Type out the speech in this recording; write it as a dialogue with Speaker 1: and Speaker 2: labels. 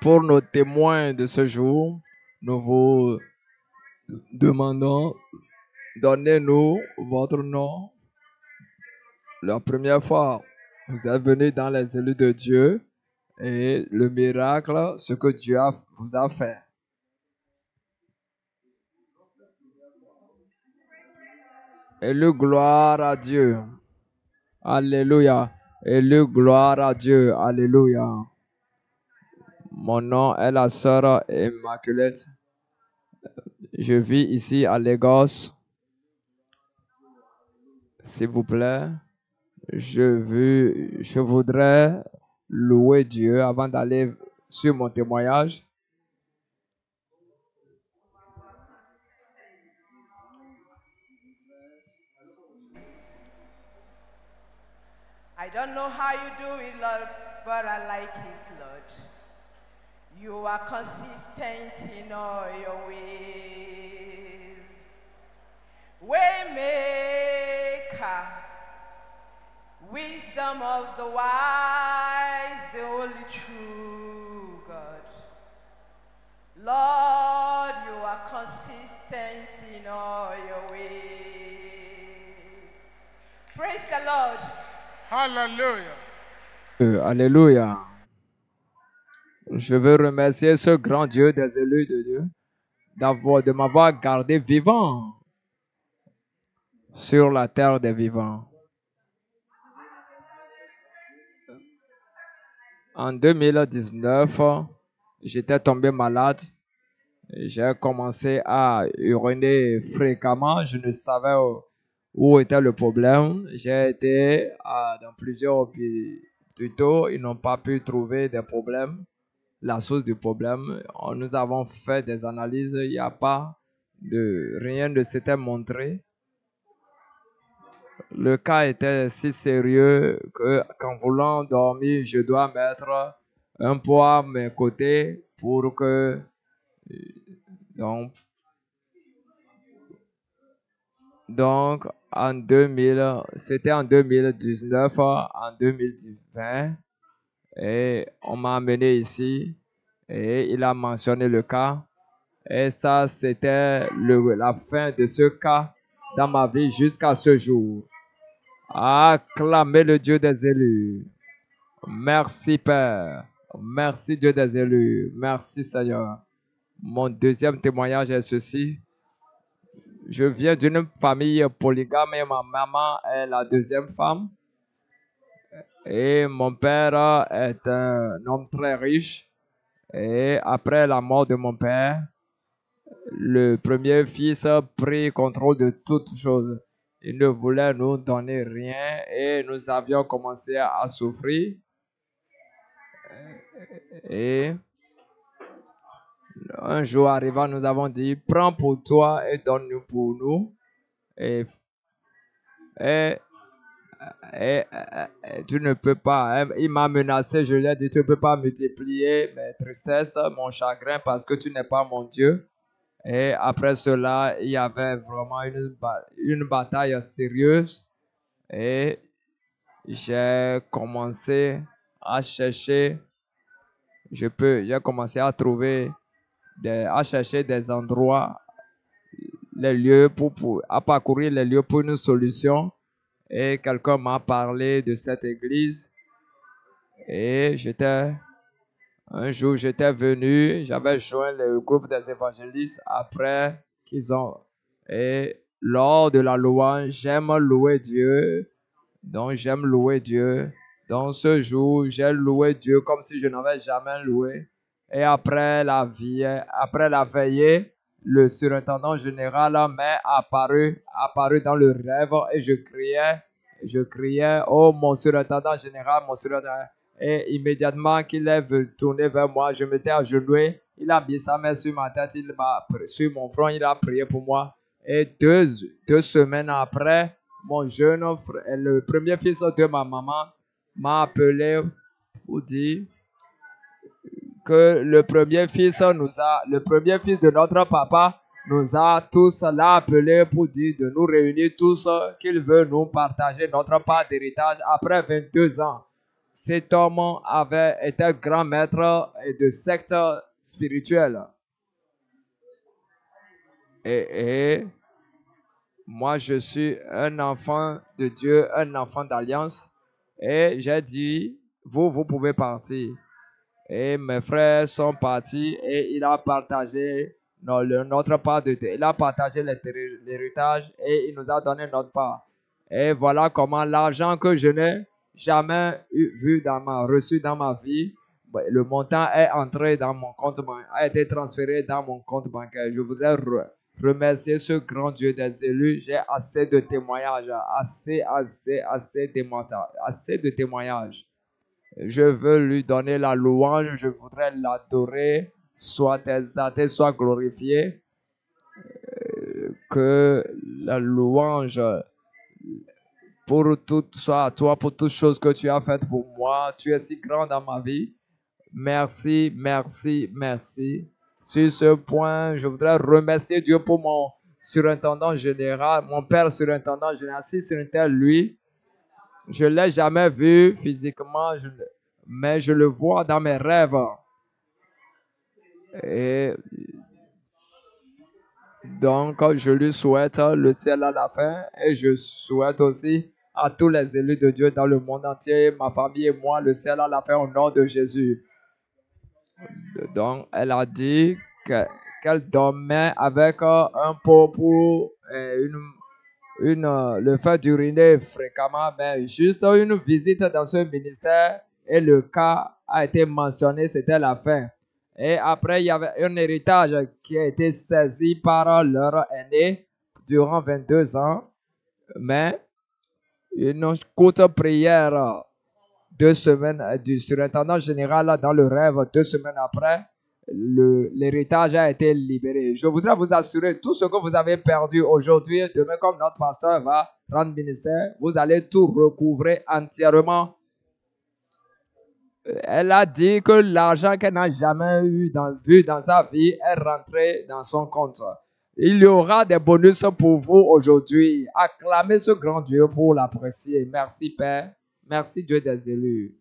Speaker 1: Pour nos témoins de ce jour, nous vous demandons, donnez-nous votre nom. La première fois, vous êtes venus dans les élus de Dieu et le miracle, ce que Dieu vous a fait. Et le gloire à Dieu. Alléluia. Et le gloire à Dieu. Alléluia. Mon nom est la sœur Immaculate. Je vis ici à Lagos. S'il vous plaît, je voudrais louer Dieu avant d'aller sur mon témoignage.
Speaker 2: I don't know how you do it, Lord, but I like it, Lord. You are consistent in all your ways. Waymaker, wisdom of the wise, the only true God. Lord, you are consistent in all your ways. Praise the Lord.
Speaker 3: Hallelujah.
Speaker 1: Alléluia. Je veux remercier ce grand Dieu des élus de Dieu de m'avoir gardé vivant sur la terre des vivants. En 2019, j'étais tombé malade. J'ai commencé à uriner fréquemment. Je ne savais où était le problème. J'ai été dans plusieurs hôpitaux. Ils n'ont pas pu trouver des problèmes, la source du problème. Nous avons fait des analyses. Il n'y a pas rien ne s'était montré. Le cas était si sérieux qu'en voulant dormir, je dois mettre un poids à mes côtés pour que... Donc, c'était en 2019, en 2020, et on m'a amené ici et il a mentionné le cas. Et ça, c'était la fin de ce cas dans ma vie jusqu'à ce jour. Acclamez le Dieu des élus. Merci Père. Merci Dieu des élus. Merci Seigneur. Mon deuxième témoignage est ceci. Je viens d'une famille polygame et ma maman est la deuxième femme. Et mon père est un homme très riche. Et après la mort de mon père, le premier fils a pris contrôle de toutes choses. Il ne voulait nous donner rien et nous avions commencé à souffrir. Et un jour arrivant, nous avons dit, prends pour toi et donne-nous pour nous. Et tu ne peux pas. Il m'a menacé, je lui ai dit, tu ne peux pas multiplier mes tristesses, mon chagrin, parce que tu n'es pas mon Dieu. Et après cela, il y avait vraiment une bataille sérieuse. Et j'ai commencé à chercher, j'ai commencé à trouver, à chercher des endroits, les lieux à parcourir les lieux pour une solution. Et quelqu'un m'a parlé de cette église. Et un jour, j'étais venu, j'avais joint le groupe des évangélistes après et lors de la louange, j'aime louer Dieu. Donc, j'aime louer Dieu. Donc, ce jour, j'ai loué Dieu comme si je n'avais jamais loué. Et après la veillée, le surintendant général m'est apparu dans le rêve et je criais, oh mon surintendant général, mon surintendant. Et immédiatement qu'il est tourné vers moi, je m'étais agenouillé. Il a mis sa main sur ma tête, sur mon front, il a prié pour moi. Et deux semaines après, mon jeune frère, le premier fils de ma maman, m'a appelé pour dire que le premier fils de notre papa nous a tous appelé pour dire de nous réunir tous, qu'il veut nous partager notre part d'héritage après 22 ans. cet homme était grand maître de secte spirituelle. Et moi, je suis un enfant de Dieu, un enfant d'alliance. Et j'ai dit, vous pouvez partir. Et mes frères sont partis et il a partagé notre part de terre. Il a partagé l'héritage et il nous a donné notre part. Et voilà comment l'argent que je n'ai jamais reçu dans ma vie, le montant est entré dans mon compte bancaire, a été transféré dans mon compte bancaire. Je voudrais remercier ce grand Dieu des élus. J'ai assez de témoignages, assez de témoignages. Je veux lui donner la louange, je voudrais l'adorer, soit exalté, soit glorifié. Que la louange pour tout soit à toi, pour toutes choses que tu as faites pour moi. Tu es si grand dans ma vie. Merci, merci, merci. Sur ce point, je voudrais remercier Dieu pour mon surintendant général, mon père surintendant général. Si c'était lui, je ne l'ai jamais vu physiquement, mais je le vois dans mes rêves. Et donc, je lui souhaite le ciel à la fin et je souhaite aussi à tous les élus de Dieu dans le monde entier, ma famille et moi, le ciel à la fin au nom de Jésus. Donc, elle a dit qu'elle dormait avec un pot pour le fait d'uriner fréquemment, mais juste une visite dans ce ministère et le cas a été mentionné, c'était la fin. Et après, il y avait un héritage qui a été saisi par leur aîné durant 22 ans, mais une courte prière 2 semaines du surintendant général dans le rêve, 2 semaines après, l'héritage a été libéré. Je voudrais vous assurer, tout ce que vous avez perdu aujourd'hui, demain comme notre pasteur va rendre ministère, vous allez tout recouvrer entièrement. Elle a dit que l'argent qu'elle n'a jamais vu dans sa vie est rentré dans son compte. Il y aura des bonus pour vous aujourd'hui. Acclamez ce grand Dieu pour l'apprécier. Merci Père. Merci Dieu des élus.